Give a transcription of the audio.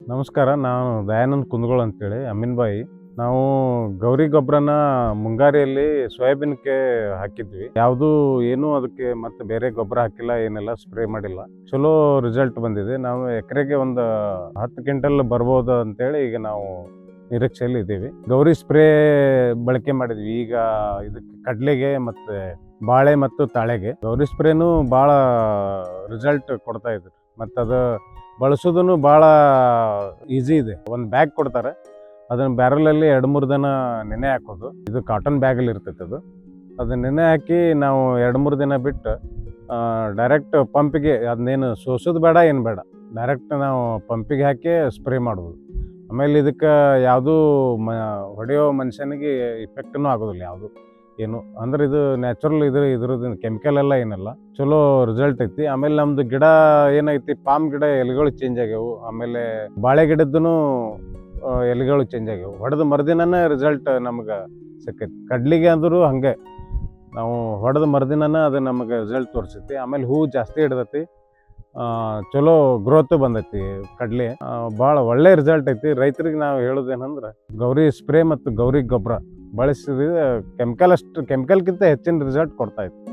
ನಮಸ್ಕಾರ. ನಾನು ದಯಾನಂದ್ ಕುಂದಗೋಳ ಅಂತೇಳಿ ಅಮೀನ್ಬಾಯಿ. ನಾವು ಗೌರಿ ಗೊಬ್ಬರನ ಮುಂಗಾರಿಯಲ್ಲಿ ಸೋಯಾಬೀನ್ಗೆ ಹಾಕಿದ್ವಿ. ಯಾವುದೂ ಏನೂ ಅದಕ್ಕೆ ಮತ್ತೆ ಬೇರೆ ಗೊಬ್ಬರ ಹಾಕಿಲ್ಲ, ಏನಿಲ್ಲ, ಸ್ಪ್ರೇ ಮಾಡಿಲ್ಲ. ಚಲೋ ರಿಸಲ್ಟ್ ಬಂದಿದೆ. ನಾವು ಎಕರೆಗೆ ಒಂದು 10 ಕ್ವಿಂಟಲ್ ಬರ್ಬೋದು ಅಂತೇಳಿ ಈಗ ನಾವು ನಿರೀಕ್ಷೆಯಲ್ಲಿ ಇದ್ದೀವಿ. ಗೌರಿ ಸ್ಪ್ರೇ ಬಳಕೆ ಮಾಡಿದ್ವಿ. ಈಗ ಇದಕ್ಕೆ ಕಡ್ಲೆಗೆ ಮತ್ತು ಬಾಳೆ ಮತ್ತು ತಾಳೆಗೆ ಗೌರಿ ಸ್ಪ್ರೇನು ಭಾಳ ರಿಸಲ್ಟ್ ಕೊಡ್ತಾ ಇದ್ರು. ಮತ್ತು ಅದು ಬಳಸೋದನ್ನು ಭಾಳ ಈಸಿ ಇದೆ. ಒಂದು ಬ್ಯಾಗ್ ಕೊಡ್ತಾರೆ, ಅದನ್ನು ಬ್ಯಾರಲಲ್ಲಿ 2-3 ದಿನ ನೆನೆ ಹಾಕೋದು. ಇದು ಕಾಟನ್ ಬ್ಯಾಗಲ್ಲಿ ಇರ್ತೈತೆ ಅದು. ಅದನ್ನ ನೆನೆ ಹಾಕಿ ನಾವು 2-3 ದಿನ ಬಿಟ್ಟು ಡೈರೆಕ್ಟ್ ಪಂಪಿಗೆ, ಅದನ್ನೇನು ಸೋಸೋದು ಬೇಡ, ಏನು ಬೇಡ, ಡೈರೆಕ್ಟ್ ನಾವು ಪಂಪಿಗೆ ಹಾಕಿ ಸ್ಪ್ರೇ ಮಾಡ್ಬೋದು. ಆಮೇಲೆ ಇದಕ್ಕೆ ಯಾವುದೂ ಹೊಡೆಯೋ ಮನುಷ್ಯನಿಗೆ ಇಫೆಕ್ಟೂ ಆಗೋದಿಲ್ಲ ಯಾವುದು ಏನು. ಅಂದ್ರೆ ಇದು ನ್ಯಾಚುರಲ್, ಇದ್ರದ್ದು ಕೆಮಿಕಲ್ ಎಲ್ಲ ಏನಲ್ಲ, ಚಲೋ ರಿಸಲ್ಟ್ ಐತಿ. ಆಮೇಲೆ ನಮ್ದು ಗಿಡ ಏನೈತಿ, ಪಾಮ್ ಗಿಡ ಎಲೆಗಳು ಚೇಂಜ್ ಆಗ್ಯಾವು. ಆಮೇಲೆ ಬಾಳೆ ಗಿಡದ್ದು ಎಲೆಗಳು ಚೇಂಜ್ ಆಗ್ಯಾವು. ಹೊಡೆದ ಮರುದಿನನೇ ರಿಸಲ್ಟ್ ನಮ್ಗೆ ಸಿಕ್ಕೈತಿ. ಕಡ್ಲಿಗೆ ಅಂದರೂ ಹಾಗೆ, ನಾವು ಹೊಡೆದ ಮರುದಿನನೇ ಅದು ನಮಗೆ ರಿಸಲ್ಟ್ ತೋರಿಸೈತಿ. ಆಮೇಲೆ ಹೂವು ಜಾಸ್ತಿ ಹಿಡ್ದೈತಿ, ಚಲೋ ಗ್ರೋತ್ ಬಂದೈತಿ ಕಡ್ಲೆ. ಭಾಳ ಒಳ್ಳೆ ರಿಸಲ್ಟ್ ಐತಿ. ರೈತರಿಗೆ ನಾವು ಹೇಳೋದೇನಂದ್ರೆ, ಗೌರಿ ಸ್ಪ್ರೇ ಮತ್ತು ಗೌರಿ ಗೊಬ್ಬರ ಬಳಸಿದ್ರೆ ಕೆಮಿಕಲ್ಗಿಂತ ಹೆಚ್ಚಿನ ರಿಸಲ್ಟ್ ಕೊಡ್ತಾ ಇತ್ತು.